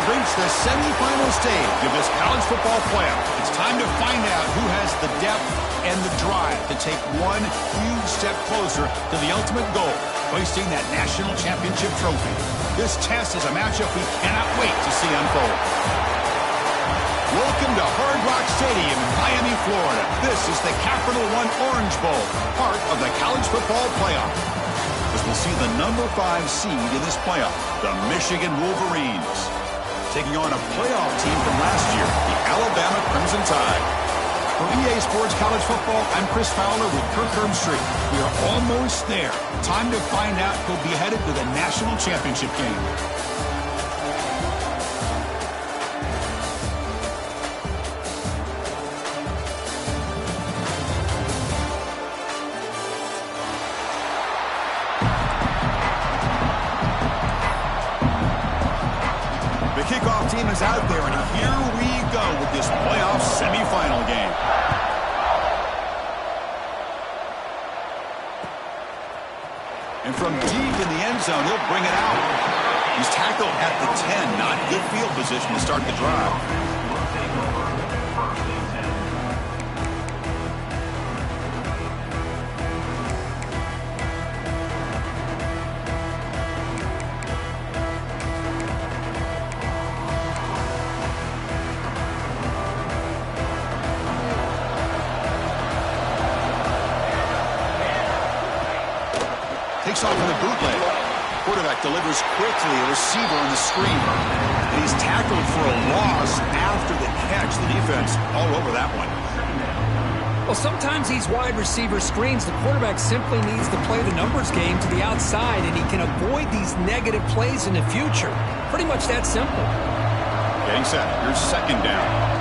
reached the semifinal stage of this college football playoff. It's time to find out who has the depth and the drive to take one huge step closer to the ultimate goal, hoisting that national championship trophy. This test is a matchup we cannot wait to see unfold. Welcome to Hard Rock Stadium in Miami, Florida. This is the Capital One Orange Bowl, part of the college football playoff. As we'll see the number 5 seed in this playoff, the Michigan Wolverines, taking on a playoff team from last year, the Alabama Crimson Tide. For EA Sports College Football, I'm Chris Fowler with Kirk Herbstreit. We are almost there. Time to find out who'll be headed to the national championship game. The kickoff team is out there, and here we go with this playoff semifinal game. And from deep in the end zone, he'll bring it out. He's tackled at the 10, not good field position to start the drive. Takes off in the bootleg. Quarterback delivers quickly, a receiver on the screen. And he's tackled for a loss after the catch. The defense all over that one. Well, sometimes these wide receiver screens, the quarterback simply needs to play the numbers game to the outside, and he can avoid these negative plays in the future. Pretty much that simple. Getting set. Here's second down.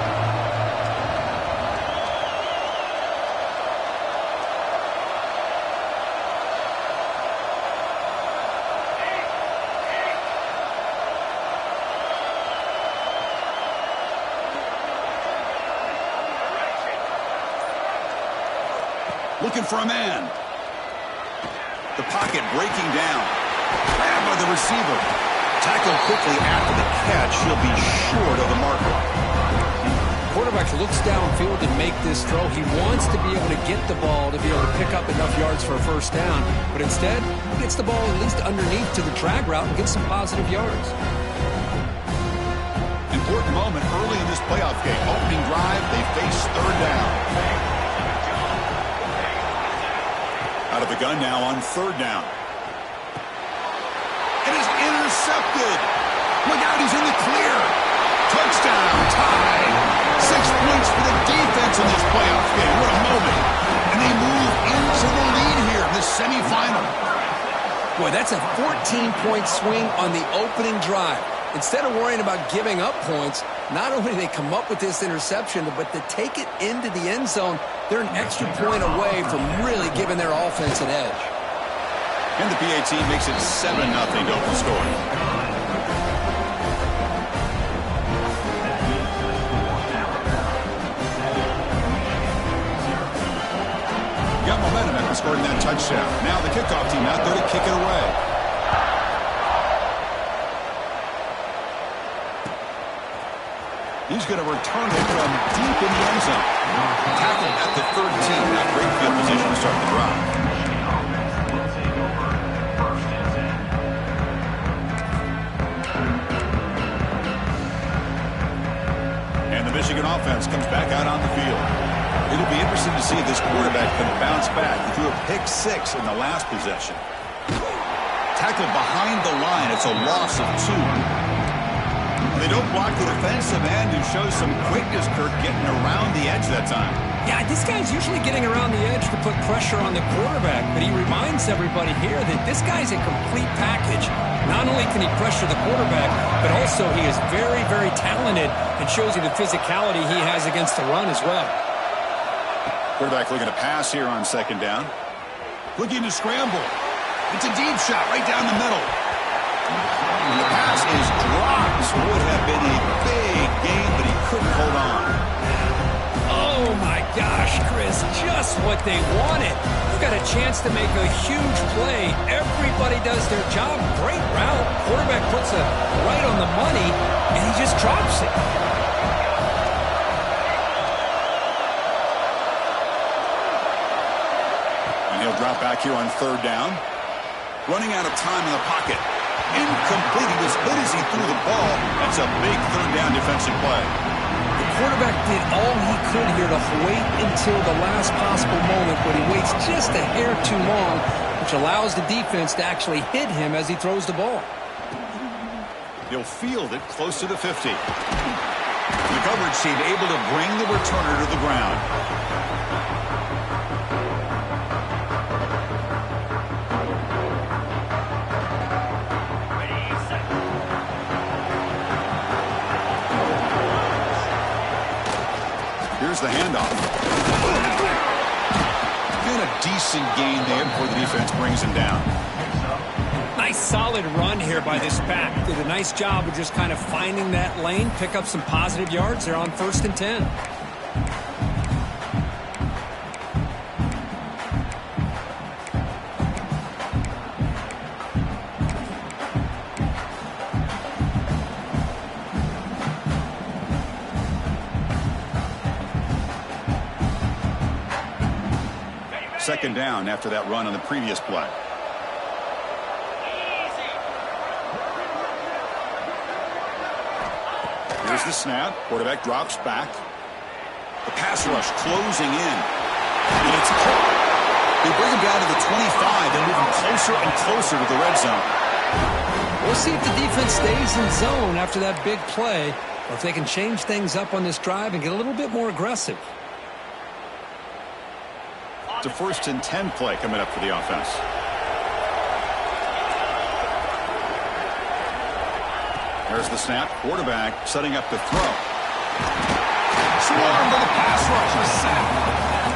Looking for a man. The pocket breaking down. Grabbed by the receiver. Tackled quickly after the catch. He'll be short of the marker. Quarterback looks downfield to make this throw. He wants to be able to get the ball to be able to pick up enough yards for a first down. But instead, he gets the ball at least underneath to the drag route and gets some positive yards. Important moment early in this playoff game. Opening drive, they face third down. Out of the gun now on third down. It is intercepted. Look out, he's in the clear. Touchdown, tie. 6 points for the defense in this playoff game. What a moment. And they move into the lead here in the semifinal. Boy, that's a 14-point swing on the opening drive. Instead of worrying about giving up points, not only do they come up with this interception, but to take it into the end zone, they're an extra point away from really giving their offense an edge. And the PAT makes it 7-0 to open scoring. Got momentum after scoring that touchdown. Now the kickoff team out there to kick it away. He's going to return it from deep in the end zone. Tackled at the 13. Not great field position to start the drive. And the Michigan offense comes back out on the field. It'll be interesting to see if this quarterback can bounce back. He threw a pick-6 in the last possession. Tackled behind the line. It's a loss of 2. They don't block the defensive end, who shows some quickness, Kirk, getting around the edge that time. Yeah, this guy's usually getting around the edge to put pressure on the quarterback, but he reminds everybody here that this guy's a complete package. Not only can he pressure the quarterback, but also he is very, very talented and shows you the physicality he has against the run as well. Quarterback looking to pass here on second down. Looking to scramble. It's a deep shot right down the middle. And the pass is dropped. Would have been a big game, but he couldn't hold on. Oh, my gosh, Chris. Just what they wanted. You've got a chance to make a huge play. Everybody does their job. Great route. Quarterback puts it right on the money, and he just back here on third down. Running out of time in the pocket. Incomplete. He was hit as he threw the ball. That's a big third down defensive play. The quarterback did all he could here to wait until the last possible moment, but he waits just a hair too long, which allows the defense to actually hit him as he throws the ball. He'll field it close to the 50. The coverage team able to bring the returner to the ground. Here's the handoff. And a decent gain there before the defense brings him down. Nice solid run here by this back. Did a nice job of just kind of finding that lane, pick up some positive yards there on 1st and 10. Second down after that run on the previous play. Here's the snap. Quarterback drops back. The pass rush closing in. And it's caught. They bring him down to the 25 and move him closer and closer to the red zone. We'll see if the defense stays in zone after that big play, or if they can change things up on this drive and get a little bit more aggressive. It's a 1st and 10 play coming up for the offense. There's the snap. Quarterback setting up to throw. Swarmed by the pass rush. A sack.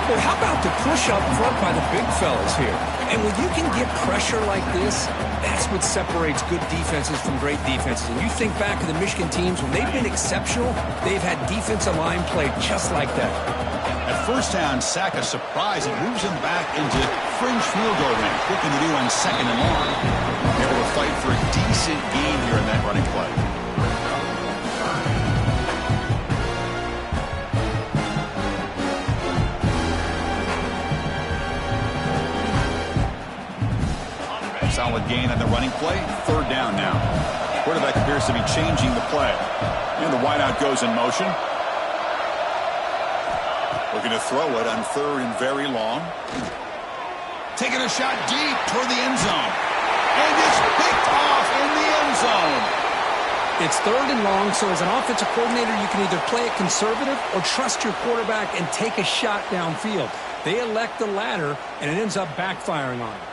Well, how about the push up front by the big fellas here? And when you can get pressure like this, that's what separates good defenses from great defenses. And you think back to the Michigan teams, when they've been exceptional, they've had defensive line play just like that. At first down, sack a surprise. It moves him back into fringe field goal range. Looking to do on 2nd and long. Able to fight for a decent gain here in that running play. Solid gain on the running play. 3rd down now. Quarterback appears to be changing the play. And the wideout goes in motion. Looking to throw it on 3rd and very long. Taking a shot deep toward the end zone. And it's picked off in the end zone. It's 3rd and long, so as an offensive coordinator, you can either play it conservative or trust your quarterback and take a shot downfield. They elect the latter, and it ends up backfiring on them.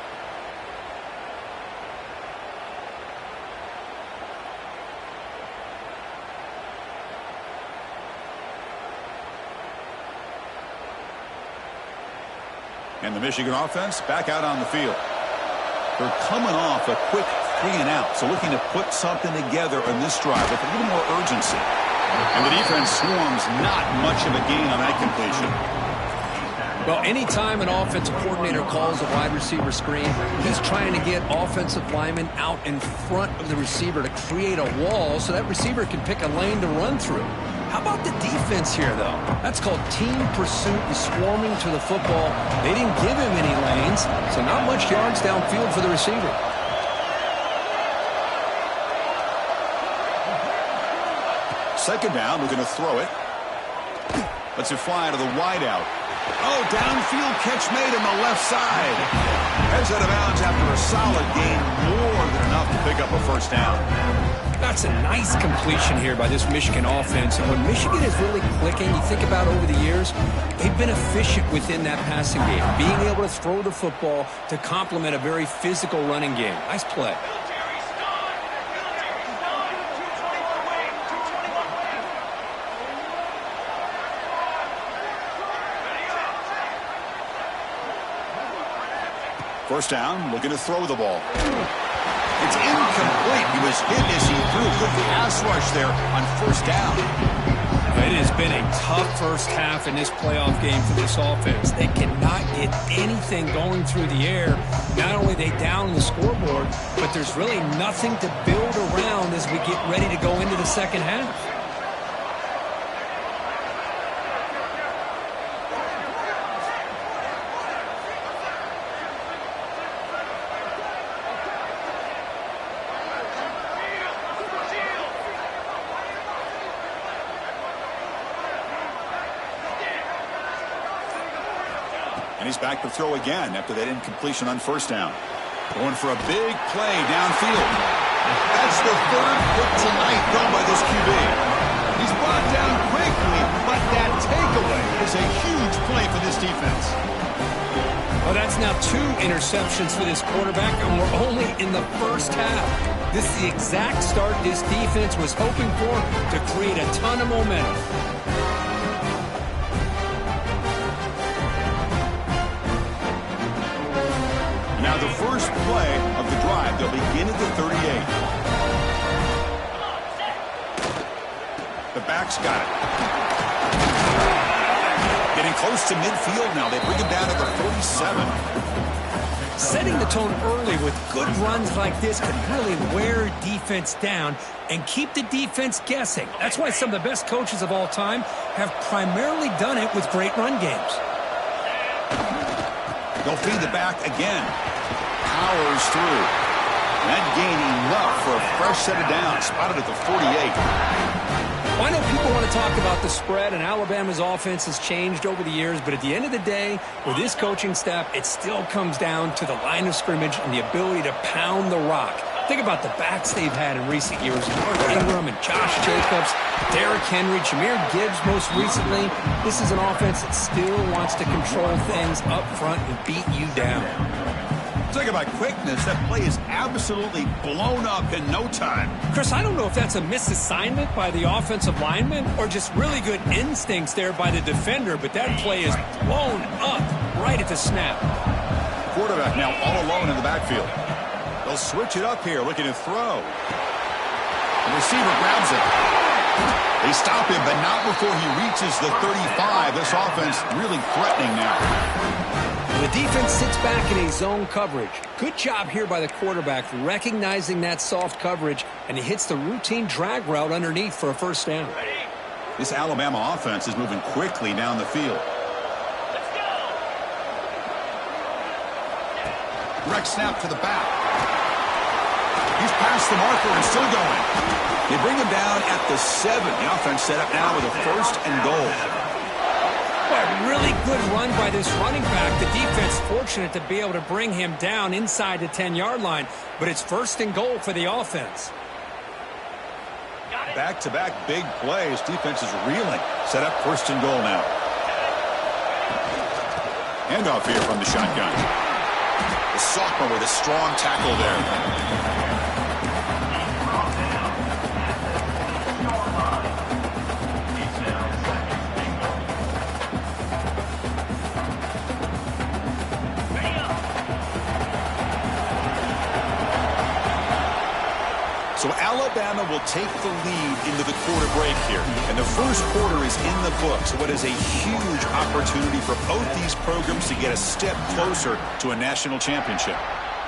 And the Michigan offense back out on the field. They're coming off a quick 3 and out, so looking to put something together on this drive with a little more urgency. And the defense swarms, not much of a gain on that completion. Well, anytime an offensive coordinator calls a wide receiver screen, he's trying to get offensive linemen out in front of the receiver to create a wall so that receiver can pick a lane to run through. How about the defense here, though? That's called team pursuit and swarming to the football. They didn't give him any lanes, so not much yards downfield for the receiver. Second down, looking to throw it. Lets it fly to the wideout. Oh, downfield catch made on the left side. Heads out of bounds after a solid gain, more than enough to pick up a 1st down. That's a nice completion here by this Michigan offense. And when Michigan is really clicking, you think about over the years, they've been efficient within that passing game, being able to throw the football to complement a very physical running game. Nice play. First down, looking to throw the ball. It's incomplete. He was hit as he threw. Good pass rush there on 1st down. It has been a tough first half in this playoff game for this offense. They cannot get anything going through the air. Not only are they down the scoreboard, but there's really nothing to build around as we get ready to go into the second half. And he's back to throw again after that incompletion on first down. Going for a big play downfield. That's the third hit tonight thrown by this QB. He's brought down quickly, but that takeaway is a huge play for this defense. Well, that's now 2 interceptions for this quarterback, and we're only in the first half. This is the exact start this defense was hoping for to create a ton of momentum. Now the first play of the drive, they'll begin at the 38. The back's got it. Getting close to midfield now. They bring him down to the 47. Setting the tone early with good runs like this can really wear defense down and keep the defense guessing. That's why some of the best coaches of all time have primarily done it with great run games. They'll feed the back again. Powers through. That gain enough for a fresh set of downs. Spotted at the 48. Well, I know people want to talk about the spread, and Alabama's offense has changed over the years, but at the end of the day, with this coaching staff, it still comes down to the line of scrimmage and the ability to pound the rock. Think about the backs they've had in recent years. Mark Ingram and Josh Jacobs, Derrick Henry, Jahmyr Gibbs most recently. This is an offense that still wants to control things up front and beat you down. Talk about quickness. That play is absolutely blown up in no time. Chris, I don't know if that's a misassignment by the offensive lineman or just really good instincts there by the defender, but that play is blown up right at the snap. Quarterback now all alone in the backfield. They'll switch it up here, looking to throw. The receiver grabs it. They stop him, but not before he reaches the 35. This offense really threatening now. The defense sits back in a zone coverage. Good job here by the quarterback recognizing that soft coverage, and he hits the routine drag route underneath for a first down. This Alabama offense is moving quickly down the field. Direct snap to the back. He's past the marker and still going. They bring him down at the 7. The offense set up now with a first and goal. Well, really good run by this running back. The defense fortunate to be able to bring him down inside the 10-yard line, but it's first and goal for the offense. Back-to-back big plays. Defense is reeling. Set up first and goal now. Handoff here from the shotgun. The sophomore with a strong tackle there. So Alabama will take the lead into the quarter break here. And the first quarter is in the books. What is a huge opportunity for both these programs to get a step closer to a national championship.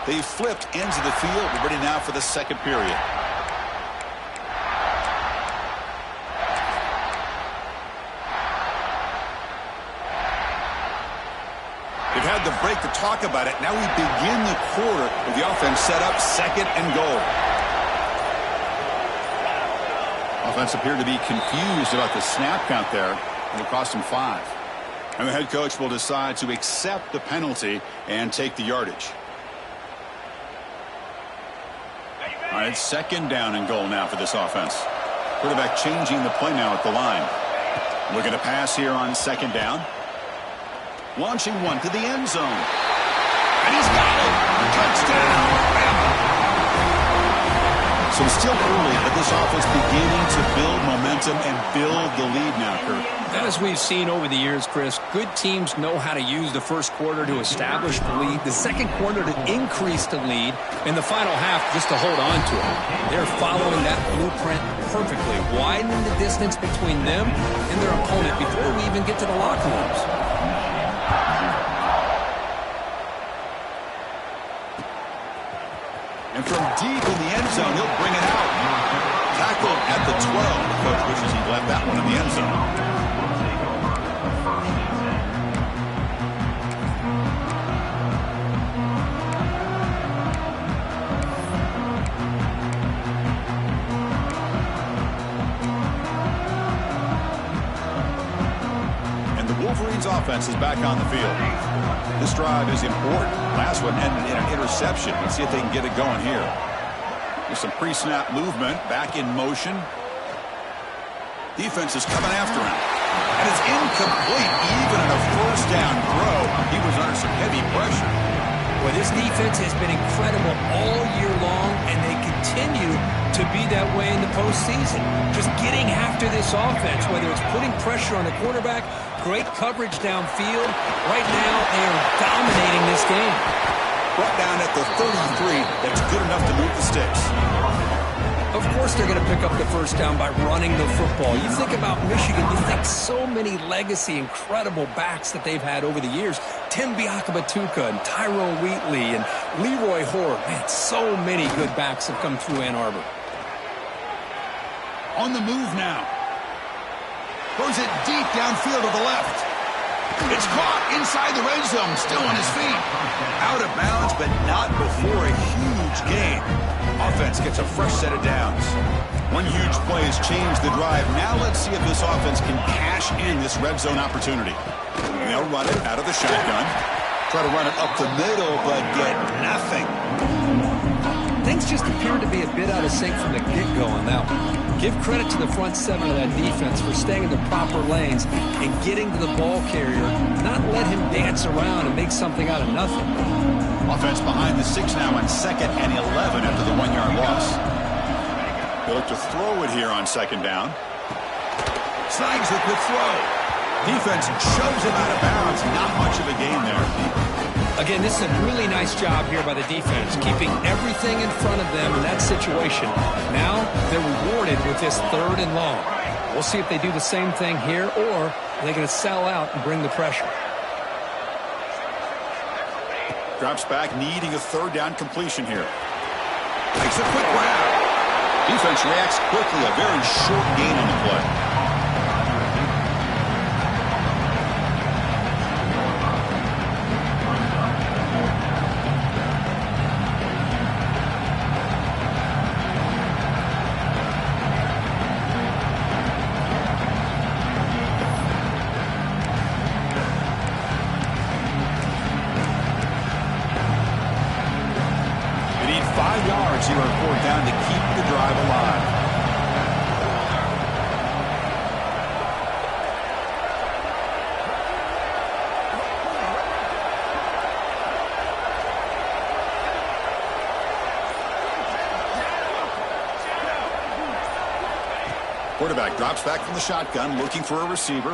They've flipped ends of the field. We're ready now for the second period. They've had the break to talk about it. Now we begin the quarter with the offense set up second and goal. Offense appeared to be confused about the snap count there. It'll cost him 5. And the head coach will decide to accept the penalty and take the yardage. All right, second down and goal now for this offense. Quarterback changing the play now at the line. Looking to pass here on second down. Launching one to the end zone. And he's got it. Touchdown. So it's still early, but this offense beginning to build momentum and build the lead now, Kurt. As we've seen over the years, Chris, good teams know how to use the first quarter to establish the lead, the second quarter to increase the lead, and the final half just to hold on to it. They're following that blueprint perfectly, widening the distance between them and their opponent before we even get to the locker rooms. And from deep in the end zone, he'll bring it out. Tackled at the 12. The coach wishes he'd left that one in the end zone. And the Wolverines Lions offense is back on the field. This drive is important. Last one ended in an interception. Let's see if they can get it going here. There's some pre-snap movement, back in motion. Defense is coming after him. And it's incomplete, even in a first down throw. He was under some heavy pressure. Well, this defense has been incredible all year long, and they continue to be that way in the postseason. Just getting after this offense, whether it's putting pressure on the quarterback, great coverage downfield. Right now, they are dominating this game. Brought down at the 33. That's good enough to move the sticks. Of course they're going to pick up the first down by running the football. You think about Michigan, you think so many legacy, incredible backs that they've had over the years. Tim Biakabatuka and Tyrone Wheatley and Leroy Hoare. Man, so many good backs have come through Ann Arbor. On the move now. Throws it deep downfield to the left. It's caught inside the red zone, still on his feet. Out of bounds, but not before a huge gain. Offense gets a fresh set of downs. One huge play has changed the drive. Now let's see if this offense can cash in this red zone opportunity. They'll run it out of the shotgun. Try to run it up the middle, but get nothing. Things just appear to be a bit out of sync from the get-go on that one. Give credit to the front seven of that defense for staying in the proper lanes and getting to the ball carrier, not let him dance around and make something out of nothing. Offense behind the 6 now on 2nd and 11 after the 1-yard loss. They look to throw it here on 2nd down. Snags it with throw. Defense shoves him out of bounds. Not much of a gain there. Again, this is a really nice job here by the defense, keeping everything in front of them in that situation. Now they're rewarded with this 3rd and long. We'll see if they do the same thing here, or are they going to sell out and bring the pressure. Drops back, needing a 3rd down completion here. Makes a quick grab. Defense reacts quickly. A very short gain on the play. Here on 4th down to keep the drive alive. Quarterback drops back from the shotgun, looking for a receiver.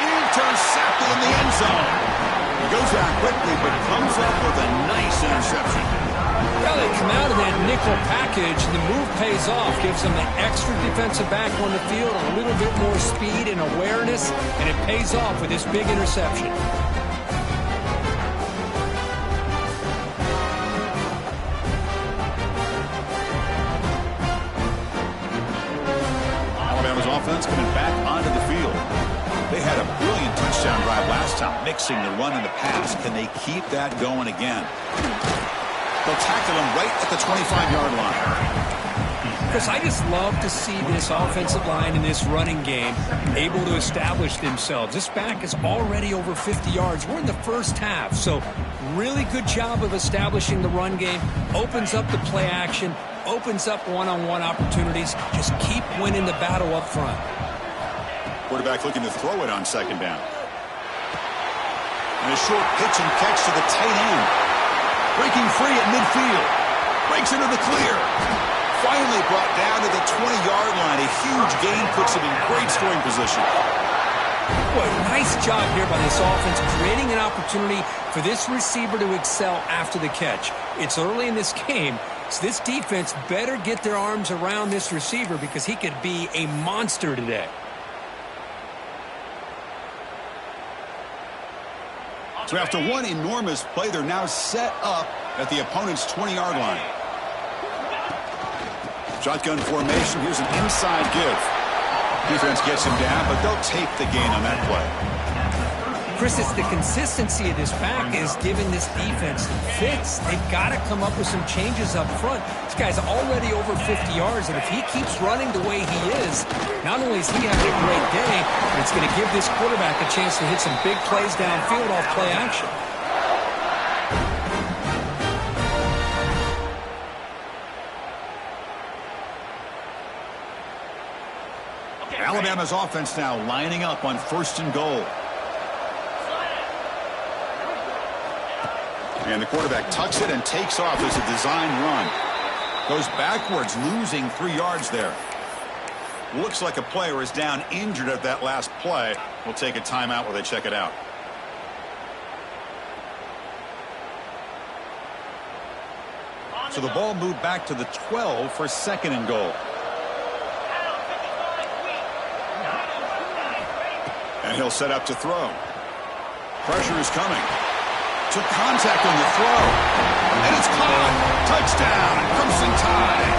Intercepted in the end zone. He goes down quickly, but comes up with a nice interception. Well, they come out of that nickel package, and the move pays off, gives them an extra defensive back on the field, a little bit more speed and awareness, and it pays off with this big interception. Alabama's offense coming back onto the field. They had a brilliant touchdown drive last time, mixing the run and the pass. Can they keep that going again? They'll tackle him right at the 25-yard line. Chris, I just love to see this offensive line in this running game able to establish themselves. This back is already over 50 yards. We're in the first half, so really good job of establishing the run game. Opens up the play action, opens up one-on-one opportunities. Just keep winning the battle up front. Quarterback looking to throw it on 2nd down. And a short pitch and catch to the tight end. Breaking free at midfield. Breaks into the clear. Finally brought down to the 20-yard line. A huge gain puts him in great scoring position. Boy, nice job here by this offense, creating an opportunity for this receiver to excel after the catch. It's early in this game, so this defense better get their arms around this receiver because he could be a monster today. So after one enormous play, they're now set up at the opponent's 20-yard line. Shotgun formation. Here's an inside give. Defense gets him down, but they'll take the gain on that play. Chris, it's the consistency of this pack is giving this defense fits. They've got to come up with some changes up front. This guy's already over 50 yards, and if he keeps running the way he is, not only is he having a great day, but it's going to give this quarterback a chance to hit some big plays downfield off play action. Alabama's offense now lining up on 1st and goal. And the quarterback tucks it and takes off as a design run. Goes backwards, losing 3 yards there. Looks like a player is down injured at that last play. We'll take a timeout while they check it out. So the ball moved back to the 12 for 2nd and goal. And he'll set up to throw. Pressure is coming. Took contact on the throw. And it's caught. Touchdown, Crimson Tide.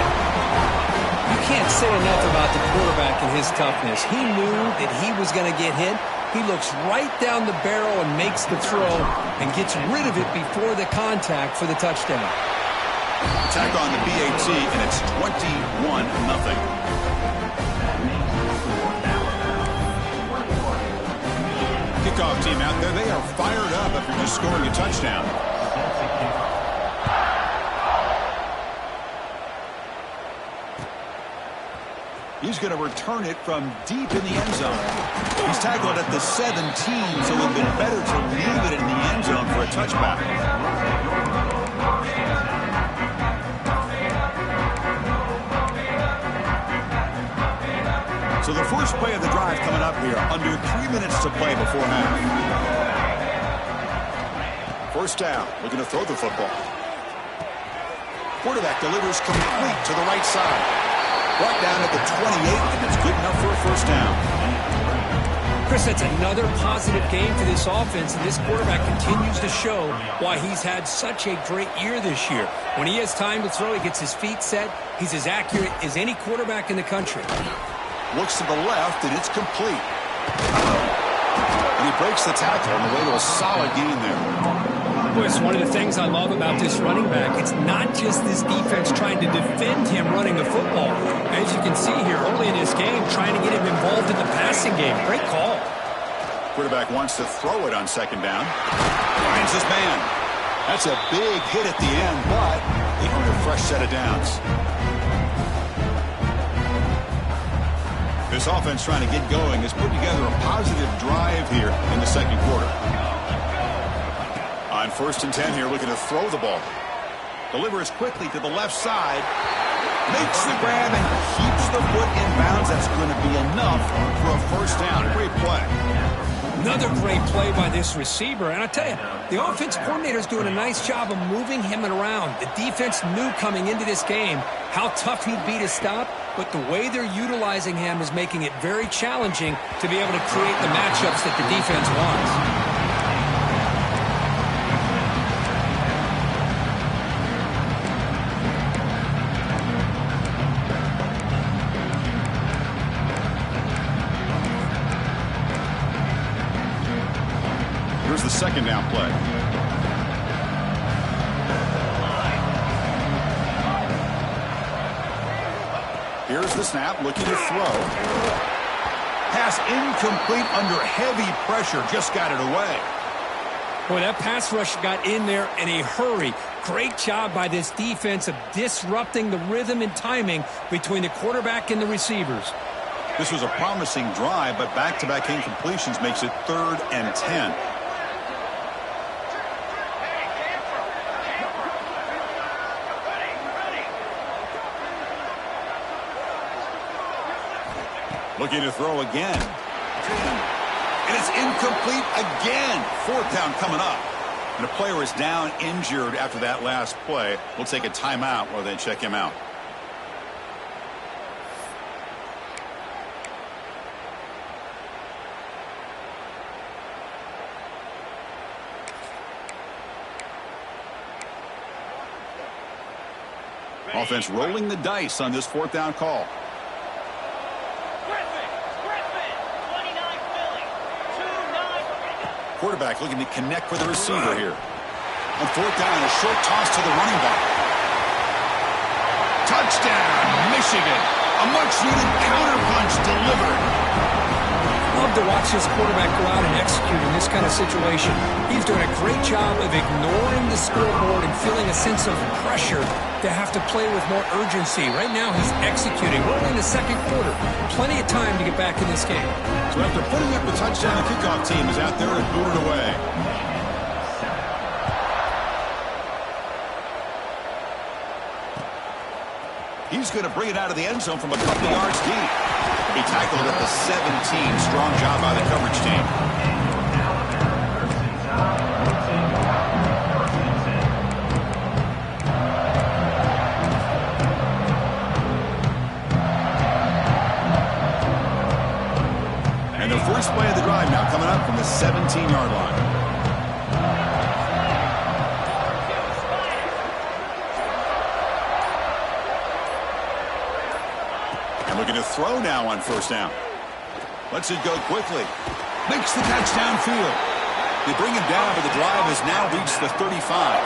You can't say enough about the quarterback and his toughness. He knew that he was going to get hit. He looks right down the barrel and makes the throw and gets rid of it before the contact for the touchdown. Attack on the BAT, and it's 21-0. Kickoff team out there, they are fired up after just scoring a touchdown. He's going to return it from deep in the end zone. He's tackled at the 17, so it would have been better to leave it in the end zone for a touchback. So the first play of the drive coming up here, under 3 minutes to play before half. First down, looking to throw the football. Quarterback delivers complete to the right side. Brought down at the 28, and it's good enough for a first down. Chris, that's another positive game for this offense, and this quarterback continues to show why he's had such a great year this year. When he has time to throw, he gets his feet set. He's as accurate as any quarterback in the country. Looks to the left, and it's complete. And he breaks the tackle on the way to a solid gain there. Boy, it's one of the things I love about this running back. It's not just this defense trying to defend him running the football. As you can see here early in this game, trying to get him involved in the passing game. Great call. Quarterback wants to throw it on 2nd down. Finds his man. That's a big hit at the end, but they earn a fresh set of downs. This offense trying to get going has put together a positive drive here in the 2nd quarter. On 1st and 10 here, looking to throw the ball. Delivers quickly to the left side. Makes the grab and keeps the foot in bounds. That's going to be enough for a first down. Great play. Another great play by this receiver. And I tell you, the offense coordinator is doing a nice job of moving him around. The defense knew coming into this game how tough he'd be to stop, but the way they're utilizing him is making it very challenging to be able to create the matchups that the defense wants. Here's the 2nd down play. Here's the snap, looking to throw. Pass incomplete under heavy pressure, just got it away. Boy, that pass rush got in there in a hurry. Great job by this defense of disrupting the rhythm and timing between the quarterback and the receivers. This was a promising drive, but back-to-back incompletions makes it 3rd and 10. Looking to throw again. And it's incomplete again. 4th down coming up. And the player is down injured after that last play. We'll take a timeout while they check him out. Offense rolling the dice on this 4th down call. quarterback looking to connect with the receiver here. On fourth down, a short toss to the running back. Touchdown, Michigan. A much-needed counterpunch delivered. Love to watch this quarterback go out and execute in this kind of situation. He's doing a great job of ignoring the scoreboard and feeling a sense of pressure to have to play with more urgency. Right now, he's executing. We're only in the second quarter. Plenty of time to get back in this game. So after putting up the touchdown, the kickoff team is out there and booted away. He's going to bring it out of the end zone from a couple yards deep. He tackled at the 17. Strong job by the coverage team. And the first play of the drive now coming up from the 17-yard line. Looking to throw now on first down. Lets it go quickly. Makes the catch downfield. They bring him down, but the drive has now reached the 35.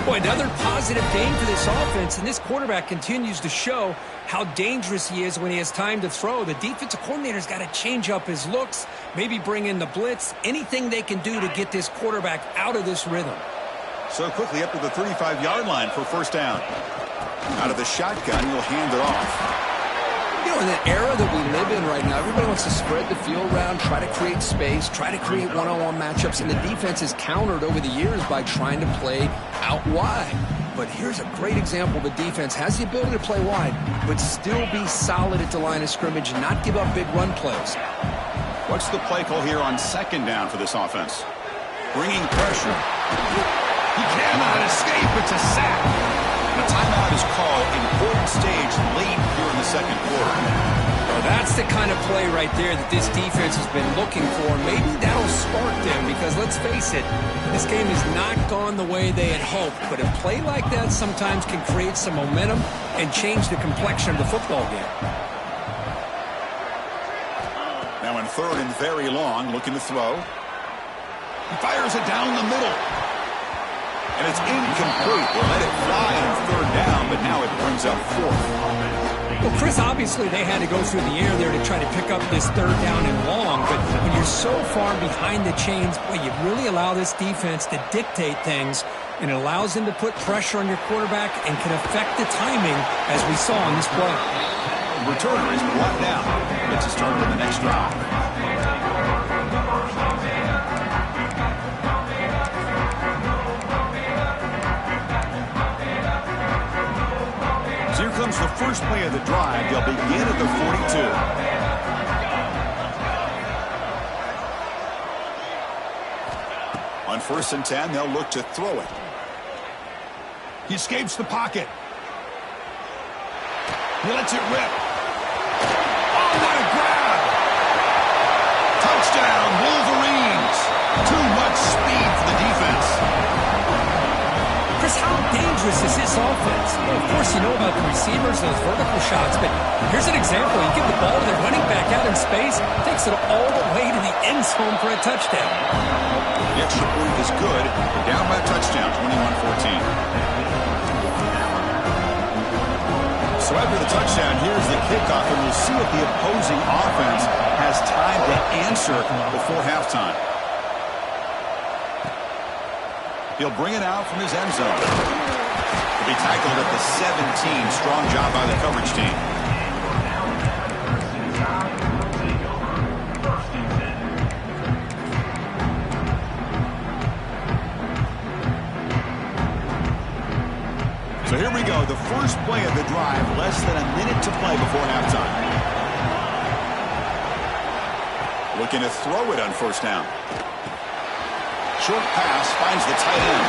Boy, another positive gain for this offense, and this quarterback continues to show how dangerous he is when he has time to throw. The defensive coordinator's got to change up his looks, maybe bring in the blitz, anything they can do to get this quarterback out of this rhythm. So quickly up to the 35-yard line for first down. Out of the shotgun, he'll hand it off. You know, in the era that we live in right now, everybody wants to spread the field around, try to create space, try to create one-on-one matchups, and the defense has countered over the years by trying to play out wide. But here's a great example. The defense has the ability to play wide, but still be solid at the line of scrimmage and not give up big run plays. What's the play call here on second down for this offense? Bringing pressure. He cannot escape. It's a sack. A timeout is called. Important stage late here in the second quarter. Well, that's the kind of play right there that this defense has been looking for. Maybe that'll spark them because, let's face it, this game has not gone the way they had hoped. But a play like that sometimes can create some momentum and change the complexion of the football game. Now in third and very long, looking to throw. He fires it down the middle. And it's incomplete. They let it fly on third down, but now it brings up fourth. Well, Chris, obviously they had to go through the air there to try to pick up this third down and long, but when you're so far behind the chains, boy, you really allow this defense to dictate things, and it allows them to put pressure on your quarterback and can affect the timing, as we saw in this play. The returner is brought down. Gets us started on the next drive. So here comes the first play of the drive. They'll begin at the 42. On first and 10, they'll look to throw it. He escapes the pocket. He lets it rip. Oh, what a grab! Touchdown, Wolverines! Too much speed for the defense. Chris, how dangerous is this offense? Well, of course, you know about the receivers, those vertical shots, but here's an example. You give the ball to their running back out in space, takes it all the way to the end zone for a touchdown. The extra point is good. They're down by a touchdown, 21-14. So after the touchdown, here's the kickoff, and we'll see if the opposing offense has time to answer before halftime. He'll bring it out from his end zone. He'll be tackled at the 17. Strong job by the coverage team. So here we go. The first play of the drive. Less than a minute to play before halftime. Looking to throw it on first down. Short pass finds the tight end.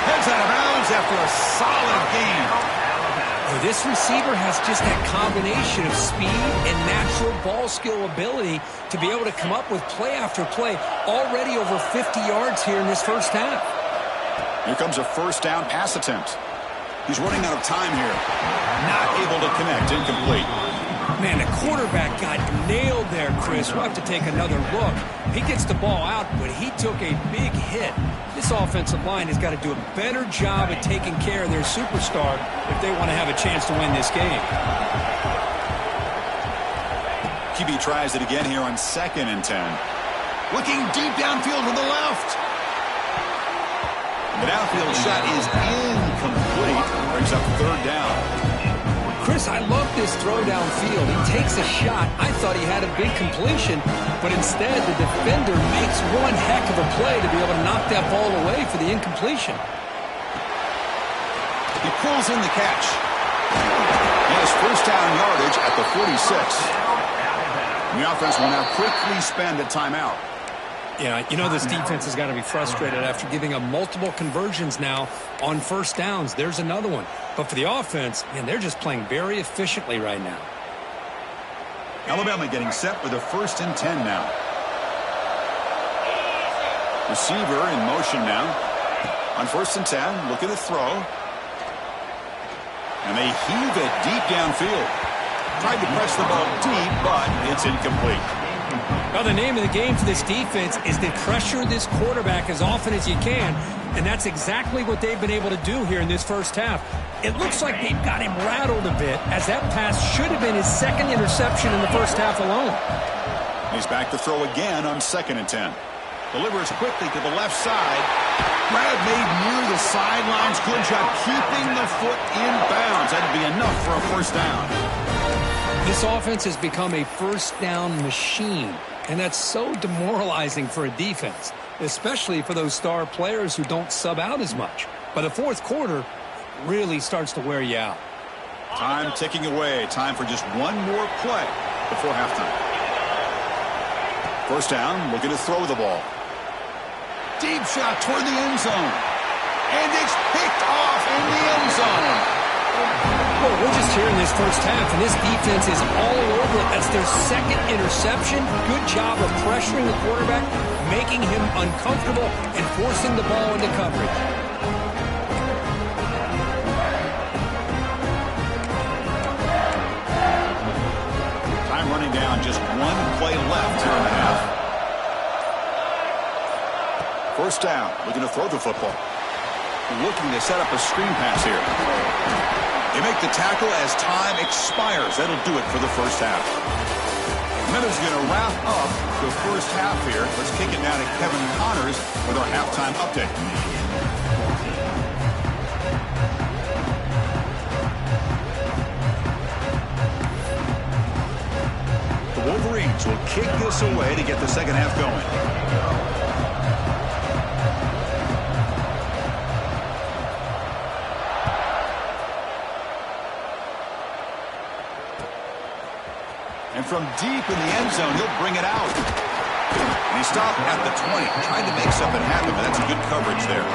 Heads out of bounds after a solid gain. Well, this receiver has just that combination of speed and natural ball skill ability to be able to come up with play after play. Already over 50 yards here in this first half. Here comes a first down pass attempt. He's running out of time here. Not able to connect. Incomplete. Man, the quarterback got nailed there, Chris. We'll have to take another look. He gets the ball out, but he took a big hit. This offensive line has got to do a better job at taking care of their superstar if they want to have a chance to win this game. QB tries it again here on 2nd and 10. Looking deep downfield to the left. The downfield shot is incomplete. Brings up 3rd down. Chris, I love this throw downfield. He takes a shot. I thought he had a big completion, but instead the defender makes one heck of a play to be able to knock that ball away for the incompletion. He pulls in the catch. He has 1st down yardage at the 46. And the offense will now quickly spend a timeout. Yeah, you know this defense has got to be frustrated after giving up multiple conversions now on 1st downs. There's another one. But for the offense, man, they're just playing very efficiently right now. Alabama getting set for the 1st and 10 now. Receiver in motion now. On 1st and 10, look at the throw. And they heave it deep downfield. Tried to press the ball deep, but it's incomplete. Well, the name of the game for this defense is to pressure this quarterback as often as you can, and that's exactly what they've been able to do here in this 1st half. It looks like they've got him rattled a bit, as that pass should have been his 2nd interception in the 1st half alone. He's back to throw again on 2nd and 10. Delivers quickly to the left side. Grab made near the sidelines. Good job keeping the foot in bounds. That'd be enough for a 1st down. This offense has become a 1st down machine, and that's so demoralizing for a defense, especially for those star players who don't sub out as much. But the 4th quarter really starts to wear you out. Time ticking away. Time for just one more play before halftime. 1st down, looking to throw the ball. Deep shot toward the end zone. And it's picked off in the end zone. Well, we're just here in this 1st half, and this defense is all over it. That's their 2nd interception. Good job of pressuring the quarterback, making him uncomfortable, and forcing the ball into coverage. Time running down, just one play left here in the half. 1st down, looking to throw the football. Looking to set up a screen pass here. They make the tackle as time expires. That'll do it for the 1st half. Miller's going to wrap up the 1st half here. Let's kick it now to Kevin Connors with our halftime update. The Wolverines will kick this away to get the 2nd half going. And from deep in the end zone, he'll bring it out. And he stopped at the 20, trying to make something happen, but that's good coverage there.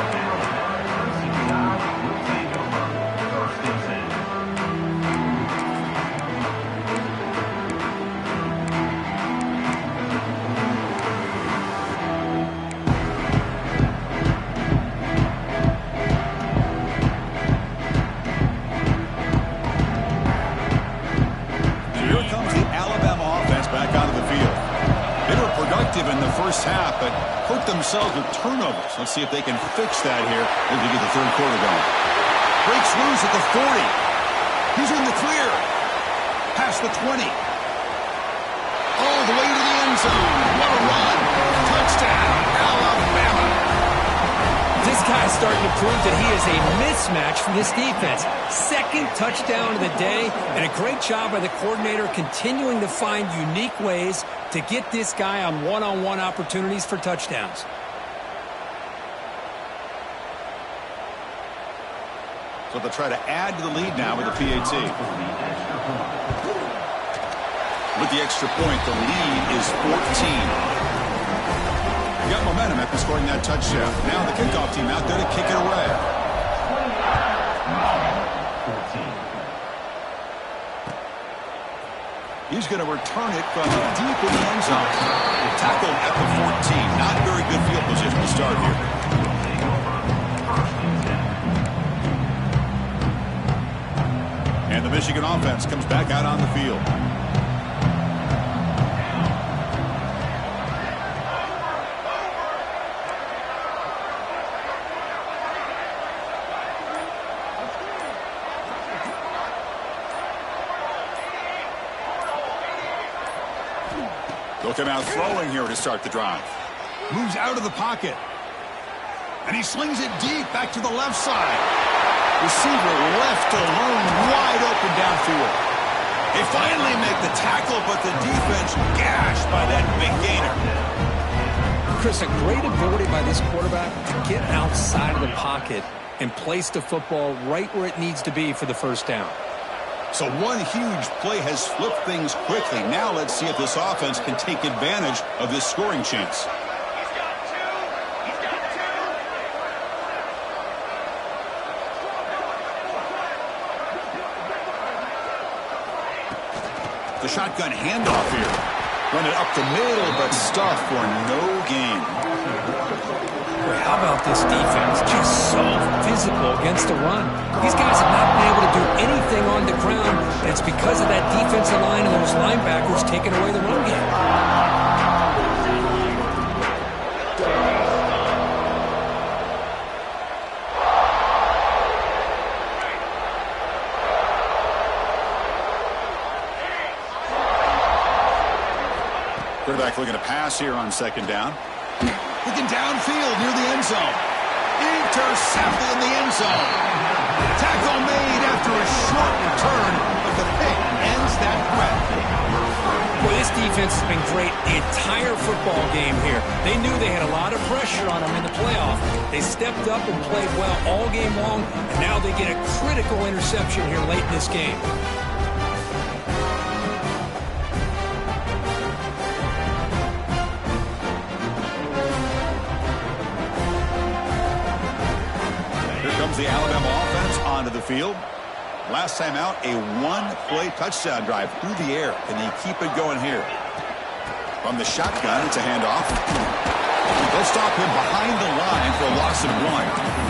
In the 1st half, but hurt themselves with turnovers. Let's see if they can fix that here as we get the 3rd quarter going. Breaks loose at the 40. He's in the clear. Past the 20. All the way to the end zone. What a run. Touchdown, Alabama. This guy's starting to prove that he is a mismatch for this defense. 2nd touchdown of the day, and a great job by the coordinator continuing to find unique ways to get this guy on one-on-one opportunities for touchdowns. So they'll try to add to the lead now with the PAT. With the extra point, the lead is 14. They got momentum after scoring that touchdown. Now the kickoff team out there to kick it away. He's going to return it from deep in the end zone. Tackled at the 14. Not very good field position to start here. And the Michigan offense comes back out on the field. They'll come out throwing here to start the drive. Moves out of the pocket. And he slings it deep back to the left side. Receiver left alone, wide open downfield. They finally make the tackle, but the defense gashed by that big gainer. Chris, a great ability by this quarterback to get outside of the pocket and place the football right where it needs to be for the first down. So one huge play has flipped things quickly. Now let's see if this offense can take advantage of this scoring chance. The shotgun handoff here. Run it up the middle, but stuffed for no gain. Boy, how about this defense? Just so physical against the run. These guys have not been able to do anything on the ground, and it's because of that defensive line and those linebackers taking away the run game. Quarterback looking to pass here on second down. Looking downfield near the end zone. Intercepted in the end zone. Tackle made after a short return, but the pick ends that threat. Boy, this defense has been great the entire football game here. They knew they had a lot of pressure on them in the playoff. They stepped up and played well all game long, and now they get a critical interception here late in this game. The Alabama offense onto the field. Last time out, a one-play touchdown drive through the air. Can they keep it going here? From the shotgun, it's a handoff. They'll stop him behind the line for a loss of 1.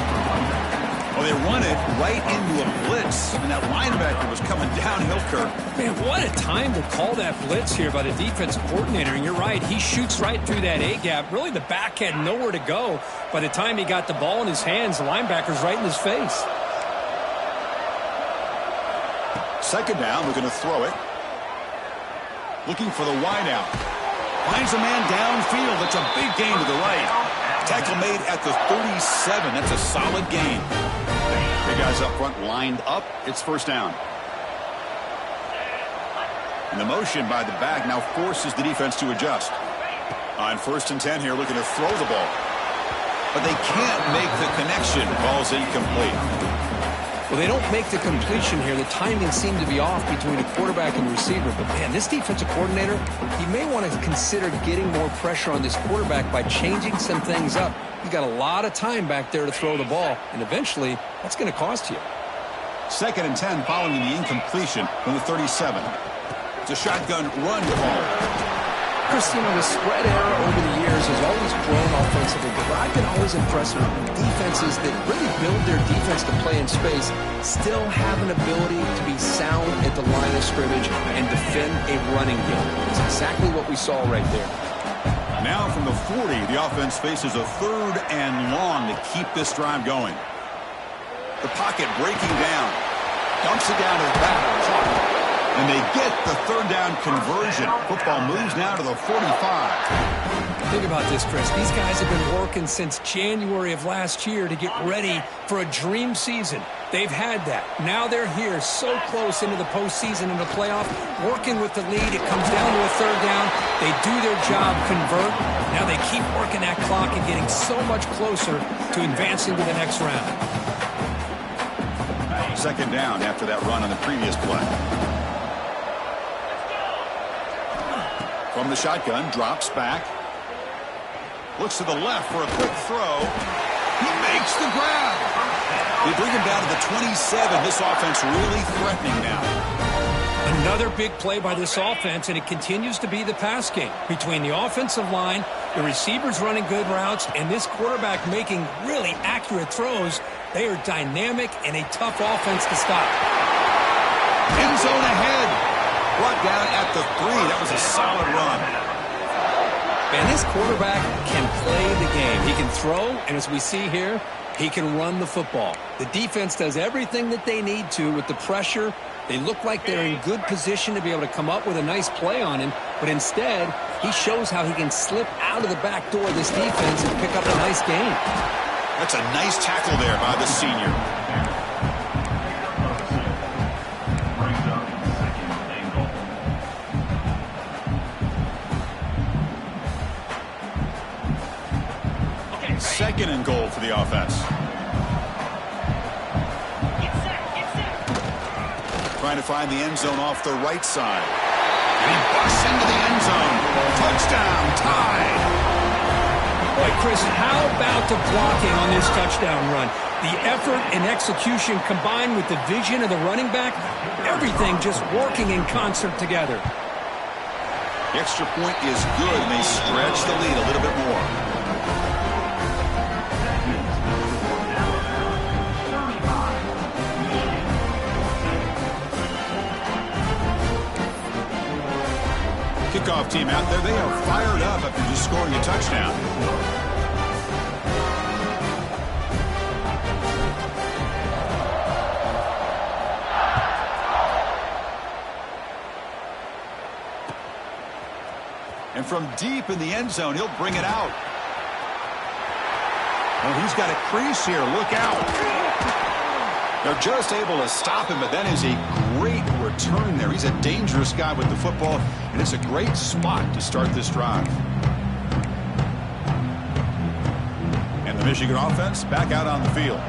Well, they run it right into a blitz, and that linebacker was coming downhill, Kirk. Man, what a time to call that blitz here by the defensive coordinator. And you're right, he shoots right through that A-gap. Really, the back had nowhere to go. By the time he got the ball in his hands, the linebacker's right in his face. Second down, we're going to throw it. Looking for the wideout. Finds a man downfield. That's a big gain to the right. Tackle made at the 37. That's a solid gain. Big guys up front lined up. It's first down. And the motion by the back now forces the defense to adjust. On 1st and 10 here, looking to throw the ball. But they can't make the connection. Ball's incomplete. Well, they don't make the completion here. The timing seemed to be off between a quarterback and receiver. But, man, this defensive coordinator, he may want to consider getting more pressure on this quarterback by changing some things up. He's got a lot of time back there to throw the ball, and eventually that's going to cost you. 2nd and 10 following the incompletion from the 37. It's a shotgun run ball. Chris, the spread era over the years has always grown offensively, but I've been always impressed with defenses that really build their defense to play in space, still have an ability to be sound at the line of scrimmage and defend a running game. It's exactly what we saw right there. Now from the 40, the offense faces a 3rd and long to keep this drive going. The pocket breaking down. Dumps it down to the back. And they get the 3rd down conversion. Football moves now to the 45. Think about this, Chris. These guys have been working since January of last year to get ready for a dream season. They've had that. Now they're here so close into the postseason and the playoff, working with the lead. It comes down to a 3rd down. They do their job, convert. Now they keep working that clock and getting so much closer to advancing to the next round. 2nd down after that run on the previous play. From the shotgun, drops back. Looks to the left for a quick throw. He makes the grab. They bring him down to the 27. This offense really threatening now. Another big play by this offense, and it continues to be the pass game. Between the offensive line, the receivers running good routes, and this quarterback making really accurate throws, they are dynamic and a tough offense to stop. End zone ahead. Brought down at the 3. That was a solid run. And this quarterback can play the game. He can throw, and as we see here, He can run the football. The defense does everything that they need to with the pressure. They look like they're in good position to be able to come up with a nice play on him, but instead, he shows how he can slip out of the back door of this defense and pick up a nice gain. That's a nice tackle there by the senior. Second and goal for the offense. Trying to find the end zone off the right side. And he busts into the end zone. Touchdown, tied. Boy, Chris, how about the blocking on this touchdown run? The effort and execution combined with the vision of the running back, everything just working in concert together. The extra point is good, and they stretch the lead a little bit more. Kickoff team out there, they are fired up after just scoring a touchdown. And from deep in the end zone, he'll bring it out. Oh, he's got a crease here. Look out. They're just able to stop him, but that is a great return there. He's a dangerous guy with the football, and it's a great spot to start this drive. And the Michigan offense back out on the field.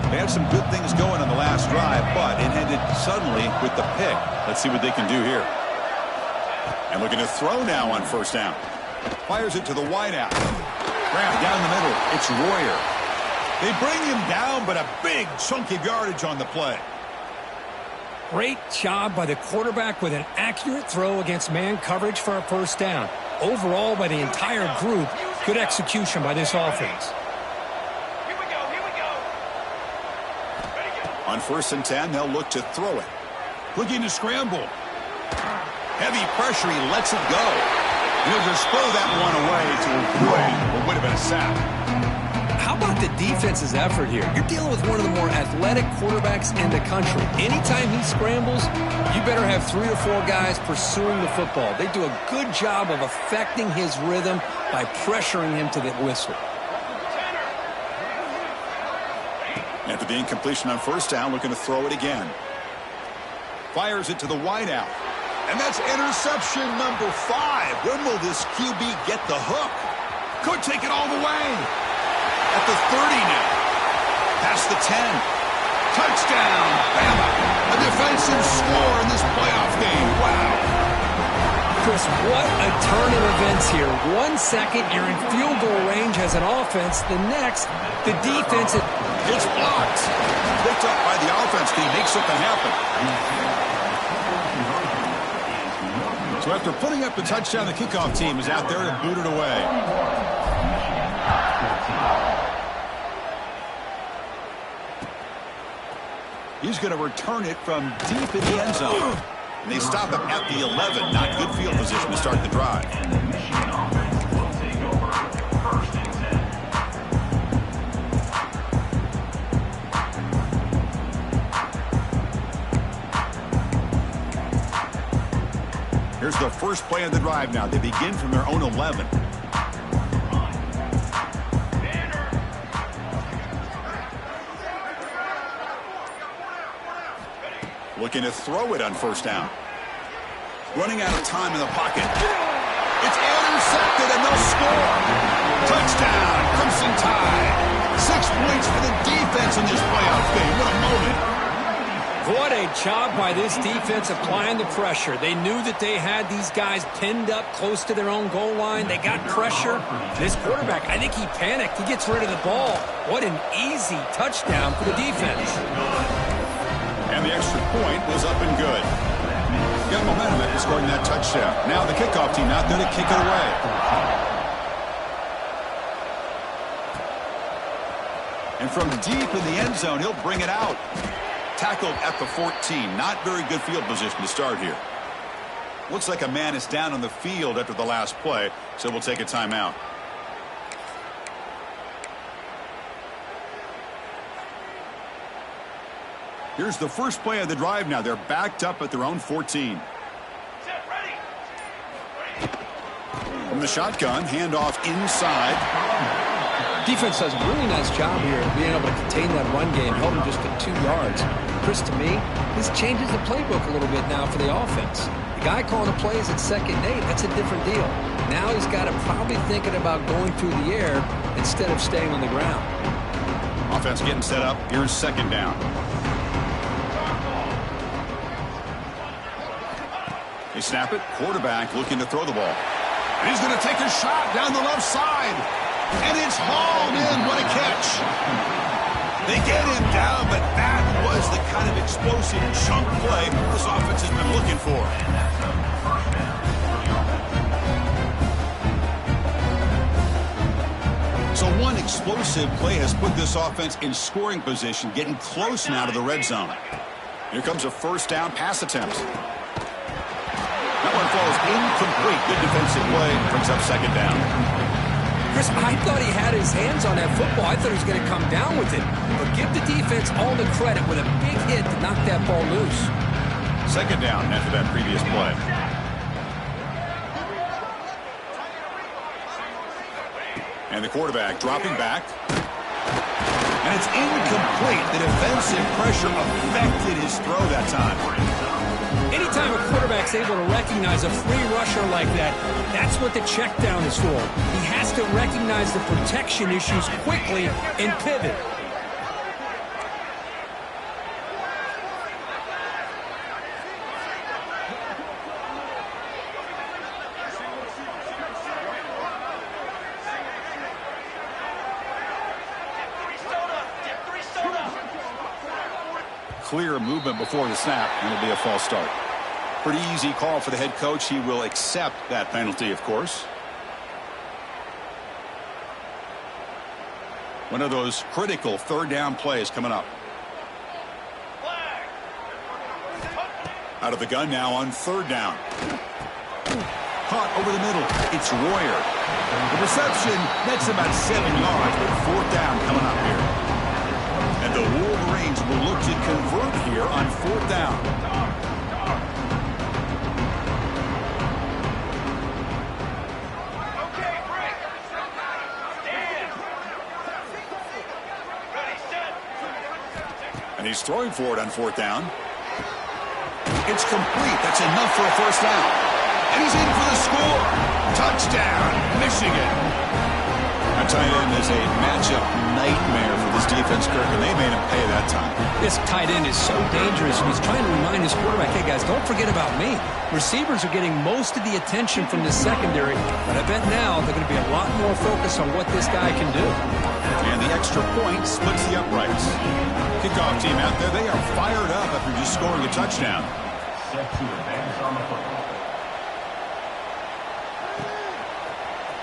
They had some good things going on the last drive, but it ended suddenly with the pick. Let's see what they can do here. And looking to throw now on first down. Fires it to the wideout. Grab down the middle. It's Royer. They bring him down, but a big chunk of yardage on the play. Great job by the quarterback with an accurate throw against man coverage for a first down. Overall, by the entire group, good execution by this offense. Here we go. On 1st and 10, they'll look to throw it. Looking to scramble. Heavy pressure, he lets it go. He'll just throw that one away to avoid what would have been a sack. How about the defense's effort here? You're dealing with one of the more athletic quarterbacks in the country. Anytime he scrambles, you better have 3 or 4 guys pursuing the football. They do a good job of affecting his rhythm by pressuring him to the whistle. After the incompletion on first down, looking to throw it again. Fires it to the wideout. And that's interception number 5. When will this QB get the hook? Could take it all the way. At the 30 now. Past the 10. Touchdown, Bama. A defensive score in this playoff game. Wow. Chris, what a turn of events here. 1 second, you're in field goal range as an offense. The next, the defense. It's blocked. Picked up by the offense. Can he make something happen? So after putting up the touchdown, the kickoff team is out there to boot it away. He's going to return it from deep in the end zone. And they stop him at the 11. Not good field position to start the drive. Here's the first play of the drive now. They begin from their own 11. Looking to throw it on first down. Running out of time in the pocket. It's intercepted and they'll score. Touchdown, Crimson Tide. 6 points for the defense in this playoff game. What a moment. What a job by this defense applying the pressure. They knew that they had these guys pinned up close to their own goal line. They got pressure. This quarterback, I think he panicked. He gets rid of the ball. What an easy touchdown for the defense. And the extra point was up and good. Got momentum after scoring that touchdown. Now the kickoff team out there to kick it away. And from deep in the end zone, he'll bring it out. Tackled at the 14. Not very good field position to start here. Looks like a man is down on the field after the last play, so we'll take a timeout. Here's the first play of the drive now. They're backed up at their own 14. Set, ready. From the shotgun, handoff inside. Defense does a really nice job here of being able to contain that run game, held him just to 2 yards. Chris, to me, this changes the playbook a little bit now for the offense. The guy calling the plays at 2nd and 8, that's a different deal. Now he's got to probably thinking about going through the air instead of staying on the ground. Offense getting set up. Here's 2nd down. They snap it. Quarterback looking to throw the ball. And he's going to take a shot down the left side. And it's hauled in. What a catch. They get him down, but that was the kind of explosive chunk play this offense has been looking for. So one explosive play has put this offense in scoring position, getting close now to the red zone. Here comes a 1st down pass attempt. That one falls incomplete. Good defensive play. Brings up 2nd down. Chris, I thought he had his hands on that football. I thought he was going to come down with it. But give the defense all the credit with a big hit to knock that ball loose. 2nd down after that previous play. And the quarterback dropping back. And it's incomplete. The defensive pressure affected his throw that time. Anytime a quarterback's able to recognize a free rusher like that, that's what the check down is for. He has to recognize the protection issues quickly and pivot. Clear movement before the snap, and it'll be a false start. Pretty easy call for the head coach. He will accept that penalty, of course. One of those critical 3rd down plays coming up. Out of the gun now on 3rd down. Caught over the middle. It's Royer. The reception, that's about 7 yards, but 4th down coming up here. And the Wolverines will look to convert here on 4th down. Okay, break. Stand. Ready, set. And he's throwing for it on 4th down. It's complete. That's enough for a 1st down. And he's in for the score. Touchdown, Michigan. That tight end is a matchup nightmare for this defense, Kirk, and they made him pay that time. This tight end is so dangerous. He's trying to remind his quarterback, hey, guys, don't forget about me. Receivers are getting most of the attention from the secondary, but I bet now they're going to be a lot more focused on what this guy can do. And the extra point splits the uprights. Kickoff team out there, they are fired up after just scoring a touchdown.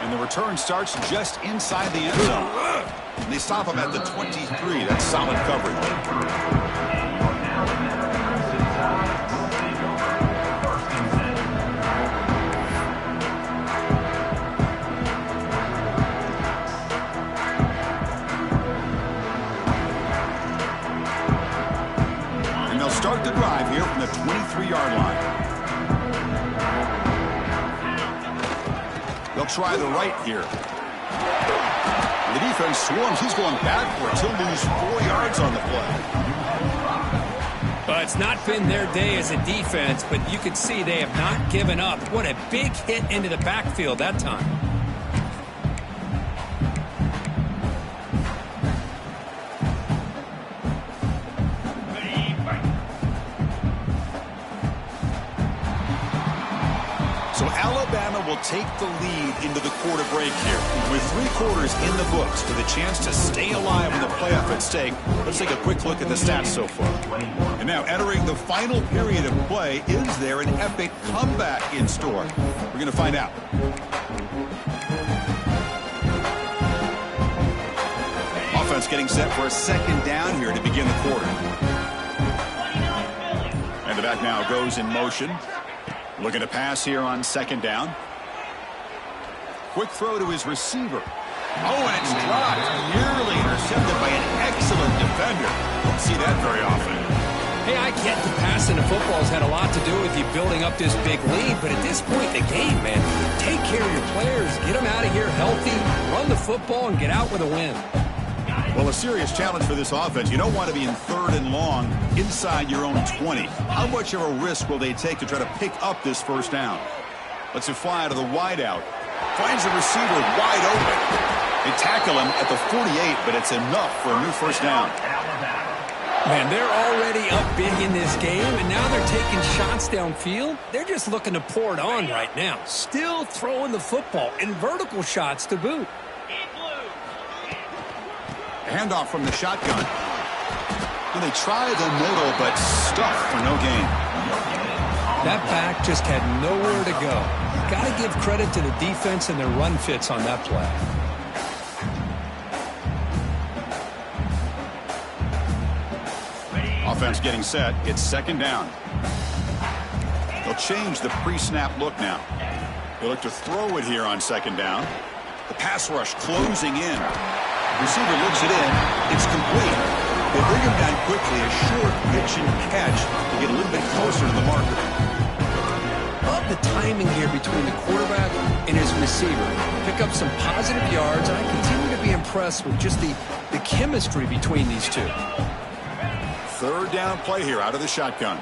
And the return starts just inside the end zone. And they stop him at the 23. That's solid coverage. And they'll start the drive here from the 23-yard line. They'll try the right here. The defense swarms. He's going backwards. He'll lose 4 yards on the play. Well, it's not been their day as a defense, but you can see they have not given up. What a big hit into the backfield that time. So Alabama will take the lead into the quarter break here. With 3 quarters in the books with a chance to stay alive in the playoff at stake, let's take a quick look at the stats so far. And now entering the final period of play, is there an epic comeback in store? We're going to find out. Offense getting set for a 2nd down here to begin the quarter. And the back now goes in motion. Looking to pass here on 2nd down. Quick throw to his receiver. Oh, and it's dropped. Nearly intercepted by an excellent defender. Don't see that very often. Hey, I get the passing the football has had a lot to do with you building up this big lead, but at this point in the game, man, take care of your players, get them out of here healthy, run the football, and get out with a win. Well, a serious challenge for this offense. You don't want to be in 3rd and long inside your own 20. How much of a risk will they take to try to pick up this first down? Let's fly to the wideout. Finds the receiver wide open. They tackle him at the 48, but it's enough for a new first down. Man, they're already up big in this game, and now they're taking shots downfield. They're just looking to pour it on right now. Still throwing the football, and vertical shots to boot. Handoff from the shotgun. And they try the middle, but stuffed for no gain. That back just had nowhere to go. Got to give credit to the defense and their run fits on that play. Offense getting set. It's 2nd down. They'll change the pre-snap look now. They look to throw it here on 2nd down. The pass rush closing in. Receiver looks it in. It's complete. They bring him down quickly. A short pitch and catch to get a little bit closer to the marker. Love the timing here between the quarterback and his receiver. Pick up some positive yards, and I continue to be impressed with just the chemistry between these two. 3rd down play here out of the shotgun.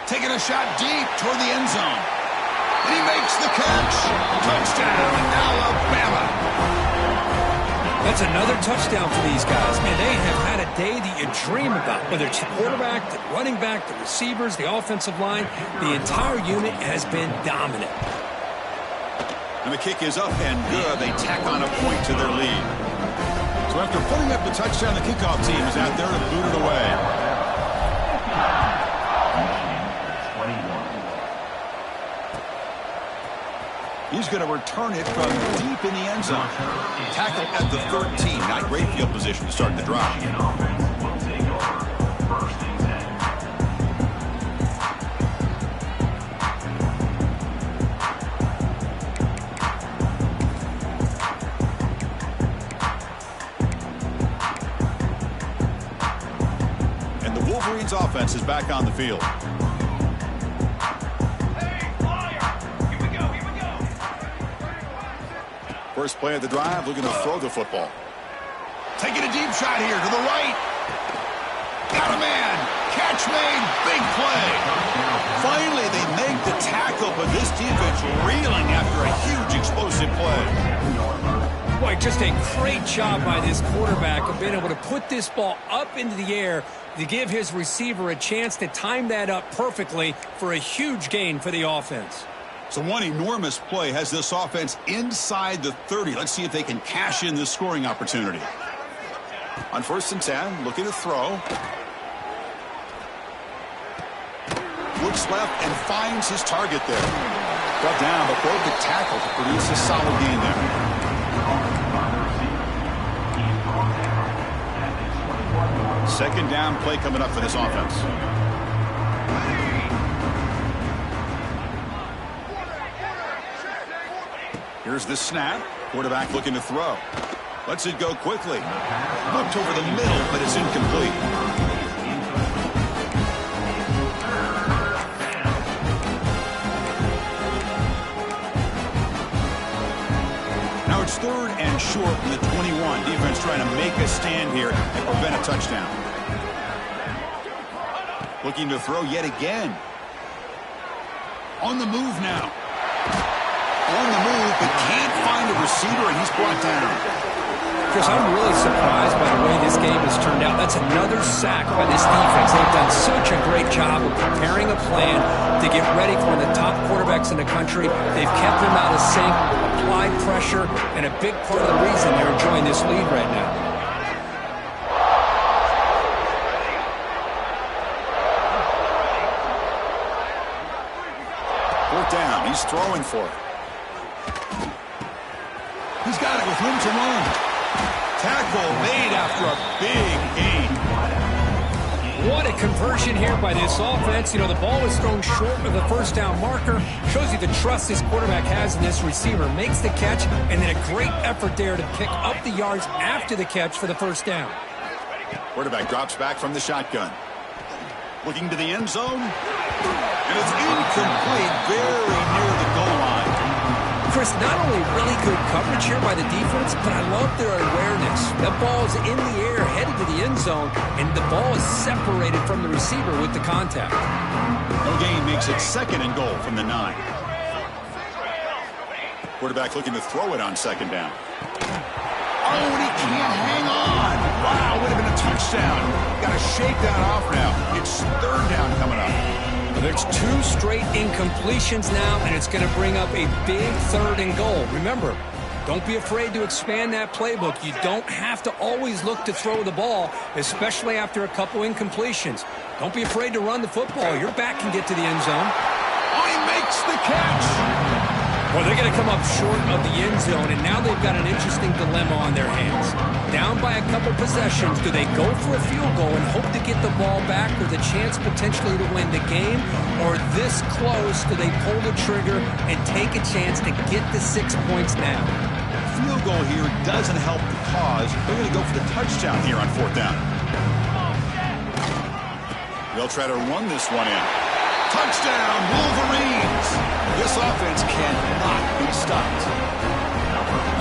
Taking a shot deep toward the end zone. And he makes the catch. Touchdown, Alabama. That's another touchdown for these guys. Man, they have had a day that you dream about. Whether it's the quarterback, the running back, the receivers, the offensive line, the entire unit has been dominant. And the kick is up and good. They tack on a point to their lead. So after putting up the touchdown, the kickoff team is out there to boot it away. He's going to return it from deep in the end zone. Tackle at the 13. Not great field position to start the drive. And the Wolverines offense is back on the field. First play of the drive, looking to throw the football. Taking a deep shot here to the right. Got a man. Catch made. Big play. Finally, they make the tackle, but this defense reeling after a huge explosive play. Boy, just a great job by this quarterback of being able to put this ball up into the air to give his receiver a chance to time that up perfectly for a huge gain for the offense. So one enormous play has this offense inside the 30. Let's see if they can cash in this scoring opportunity. On 1st and 10, looking to throw. Looks left and finds his target there. Brought down, but broke the tackle to produce a solid gain there. Second down play coming up for this offense. Here's the snap. Quarterback looking to throw. Lets it go quickly. Looked over the middle, but it's incomplete. Now it's 3rd and short from the 21. Defense trying to make a stand here and prevent a touchdown. Looking to throw yet again. On the move now. On the move, but can't find a receiver, and he's brought down. Chris, I'm really surprised by the way this game has turned out. That's another sack by this defense. They've done such a great job of preparing a plan to get ready for one of the top quarterbacks in the country. They've kept him out of sync, applied pressure, and a big part of the reason they're enjoying this lead right now. Fourth down, he's throwing for it. He's got it with room to run. Tackle made after a big gain. What a conversion here by this offense. You know, the ball was thrown short of the first down marker. Shows you the trust this quarterback has in this receiver. Makes the catch, and then a great effort there to pick up the yards after the catch for the first down. Quarterback drops back from the shotgun. Looking to the end zone. And it's incomplete, very near the goal line. Chris, not only really good coverage here by the defense, but I love their awareness. That ball's in the air, headed to the end zone, and the ball is separated from the receiver with the contact. No gain makes it 2nd and goal from the 9. Quarterback looking to throw it on 2nd down. Oh, and he can't hang on. Wow, would have been a touchdown. Got to shake that off now. It's 3rd down coming up. There's 2 straight incompletions now, and it's going to bring up a big 3rd and goal. Remember, don't be afraid to expand that playbook. You don't have to always look to throw the ball, especially after a couple incompletions. Don't be afraid to run the football. Your back can get to the end zone. Oh, he makes the catch. Well, they're going to come up short of the end zone, and now they've got an interesting dilemma on their hands. Down by a couple possessions, do they go for a field goal and hope to get the ball back with a chance potentially to win the game? Or this close, do they pull the trigger and take a chance to get the 6 points now? Field goal here doesn't help the cause. They're going to go for the touchdown here on 4th down. They'll try to run this one in. Touchdown, Wolverines! This offense cannot be stopped.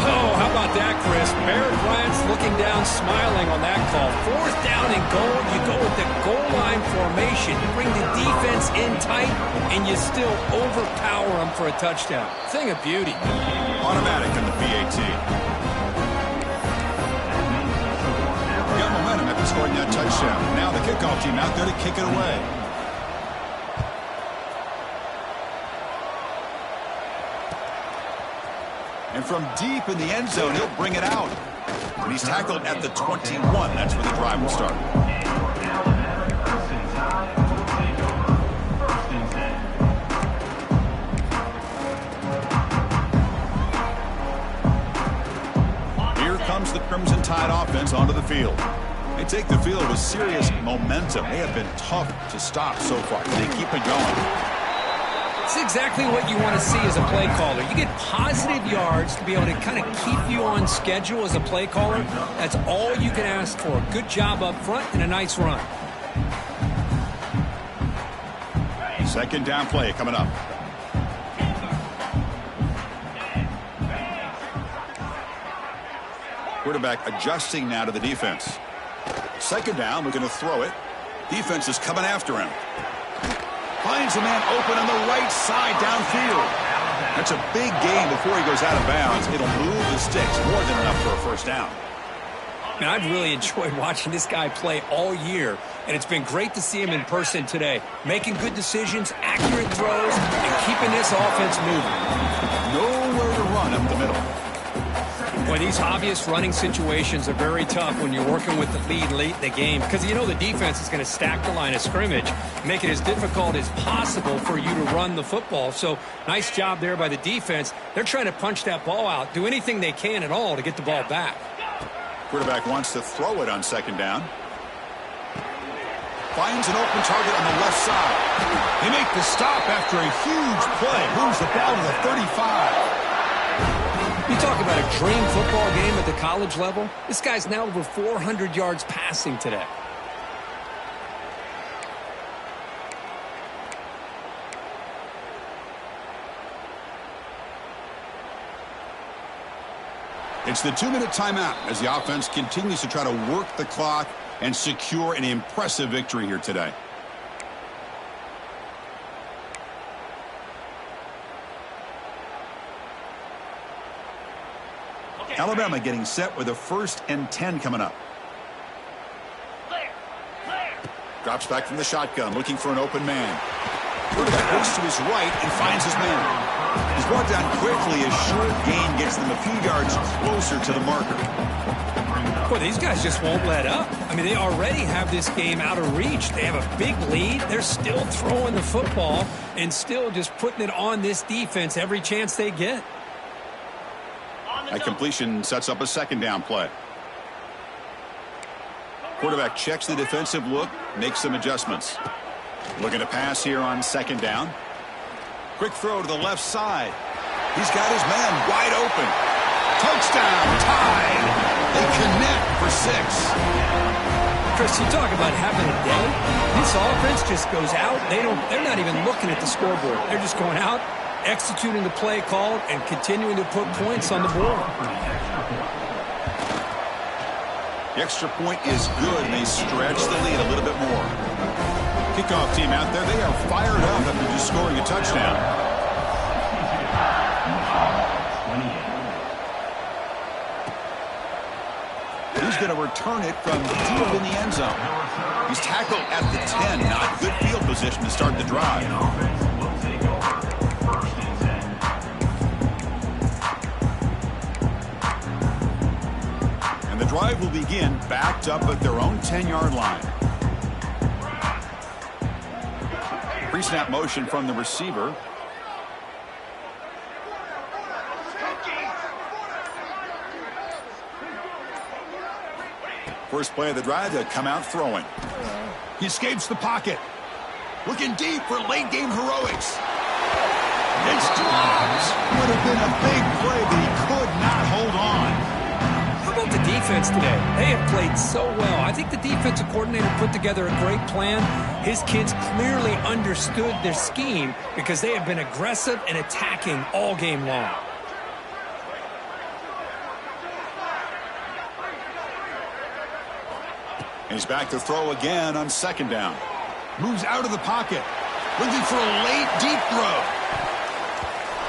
Oh, how about that, Chris? Barrett Bryant's looking down, smiling on that call. 4th down and goal. You go with the goal line formation. You bring the defense in tight, and you still overpower them for a touchdown. Thing of beauty. Automatic in the PAT. Got momentum after scoring that touchdown. Now the kickoff team out there to kick it away. And from deep in the end zone, he'll bring it out. And he's tackled at the 21. That's where the drive will start. Here comes the Crimson Tide offense onto the field. They take the field with serious momentum. They have been tough to stop so far. They keep it going. It's exactly what you want to see as a play caller. You get positive yards to be able to kind of keep you on schedule as a play caller. That's all you can ask for. Good job up front and a nice run. 2nd down play coming up. Quarterback adjusting now to the defense. 2nd down, looking to throw it. Defense is coming after him. Finds a man open on the right side downfield. That's a big gain before he goes out of bounds. It'll move the sticks more than enough for a 1st down. Man, I've really enjoyed watching this guy play all year, and it's been great to see him in person today. Making good decisions, accurate throws, and keeping this offense moving. Nowhere to run up the middle. Boy, these obvious running situations are very tough when you're working with the lead late in the game because you know the defense is going to stack the line of scrimmage, make it as difficult as possible for you to run the football. So nice job there by the defense. They're trying to punch that ball out, do anything they can at all to get the ball back. Quarterback wants to throw it on 2nd down. Finds an open target on the left side. They make the stop after a huge play. Moves the ball to the 35. You talk about a dream football game at the college level. This guy's now over 400 yards passing today. It's the 2-minute timeout as the offense continues to try to work the clock and secure an impressive victory here today. Alabama getting set with a 1st and 10 coming up. Drops back from the shotgun, looking for an open man. Quarterback looks to his right and finds his man. He's brought down quickly as short gain gets them a few yards closer to the marker. Boy, these guys just won't let up. I mean, they already have this game out of reach. They have a big lead. They're still throwing the football and still just putting it on this defense every chance they get. That completion sets up a 2nd down play. Quarterback checks the defensive look, makes some adjustments. Looking to pass here on 2nd down. Quick throw to the left side. He's got his man wide open. Touchdown, Tide. They connect for 6. Chris, you talk about having a day. This offense just goes out. They're not even looking at the scoreboard. They're just going out, executing the play called, and continuing to put points on the board. The extra point is good, and they stretch the lead a little bit more. Kickoff team out there, they are fired up after just scoring a touchdown. He's going to return it from deep in the end zone. He's tackled at the 10. Not good field position to start the drive. And the drive will begin backed up at their own 10-yard line. Pre-snap motion from the receiver. First play of the drive to come out throwing. He escapes the pocket. Looking deep for late-game heroics. It's dropped. Would have been a big play, but he could not hold on. How about the defense today? They have played so well. I think the defensive coordinator put together a great plan. His kids clearly understood their scheme because they have been aggressive and attacking all game long. He's back to throw again on second down. Moves out of the pocket. Looking for a late, deep throw.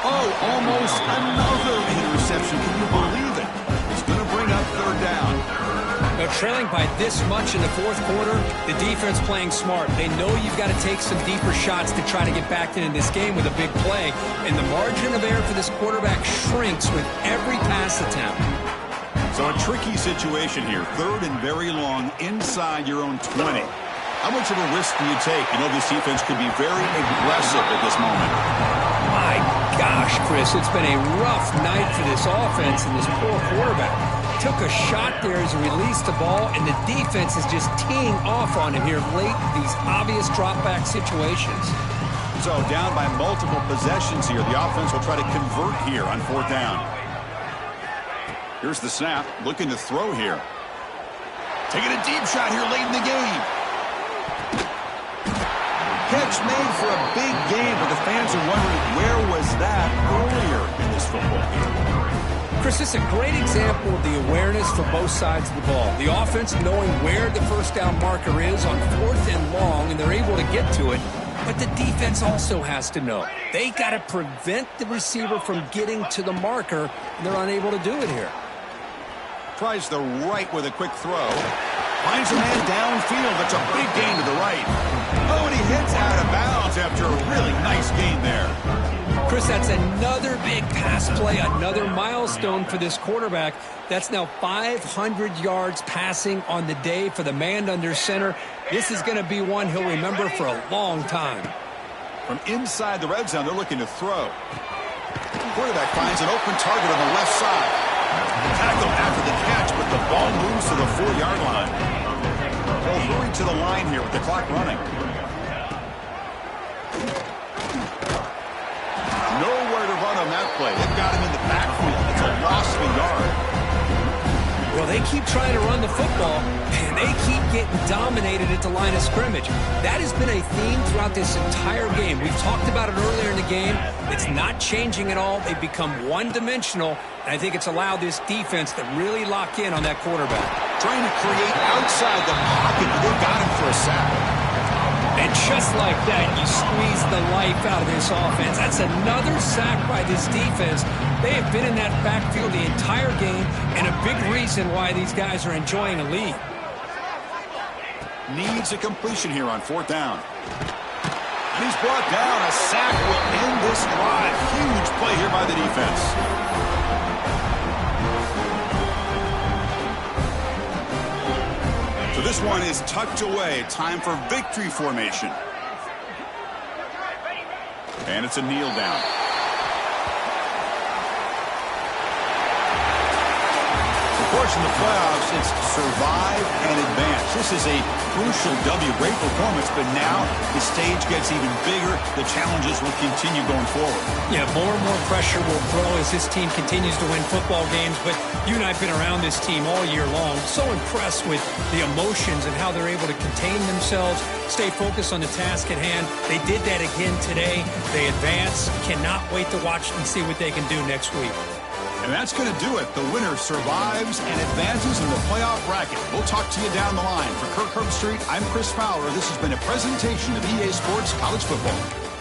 Oh, almost another interception. Can you believe it? It's going to bring up third down. Now, trailing by this much in the fourth quarter, the defense playing smart. They know you've got to take some deeper shots to try to get back into this game with a big play. And the margin of error for this quarterback shrinks with every pass attempt. So a tricky situation here. Third and very long inside your own 20. How much of a risk do you take? You know this defense could be very aggressive at this moment. My gosh, Chris, it's been a rough night for this offense and this poor quarterback. Took a shot there as he released the ball, and the defense is just teeing off on him here late in these obvious drop-back situations. So down by multiple possessions here. The offense will try to convert here on fourth down. Here's the snap, looking to throw here. Taking a deep shot here late in the game. Catch made for a big game, but the fans are wondering where was that earlier in this football game. Chris, this is a great example of the awareness for both sides of the ball. The offense knowing where the first down marker is on fourth and long, and they're able to get to it. But the defense also has to know. They got to prevent the receiver from getting to the marker, and they're unable to do it here. Tries the right with a quick throw. Finds a man downfield. That's a big gain to the right. Oh, and he hits out of bounds after a really nice gain there. Chris, that's another big pass play, another milestone for this quarterback. That's now 500 yards passing on the day for the man under center. This is going to be one he'll remember for a long time. From inside the red zone, they're looking to throw. The quarterback finds an open target on the left side. Tackle after the catch, but the ball moves to the 4-yard line. They'll hurry to the line here with the clock running. Nowhere to run on that play. They've got him in the backfield. It's a loss of a yard. Well, they keep trying to run the football, and they keep getting dominated at the line of scrimmage. That has been a theme throughout this entire game. We've talked about it earlier in the game. It's not changing at all. They've become one-dimensional, and I think it's allowed this defense to really lock in on that quarterback. Trying to create outside the pocket, but they've got him for a sack. And just like that, you squeeze the life out of this offense. That's another sack by this defense. They have been in that backfield the entire game, and a big reason why these guys are enjoying a lead. Needs a completion here on fourth down. And he's brought down. A sack will end this drive. Huge play here by the defense. So this one is tucked away. Time for victory formation. And it's a kneel down. Of course, in the playoffs, it's survive and advance. This is a crucial W. Great performance, but now the stage gets even bigger. The challenges will continue going forward. Yeah, more and more pressure will grow as this team continues to win football games. But you and I have been around this team all year long. So impressed with the emotions and how they're able to contain themselves, stay focused on the task at hand. They did that again today. They advance. Cannot wait to watch and see what they can do next week. And that's going to do it. The winner survives and advances in the playoff bracket. We'll talk to you down the line. For Kirk Herbstreit, I'm Chris Fowler. This has been a presentation of EA Sports College Football.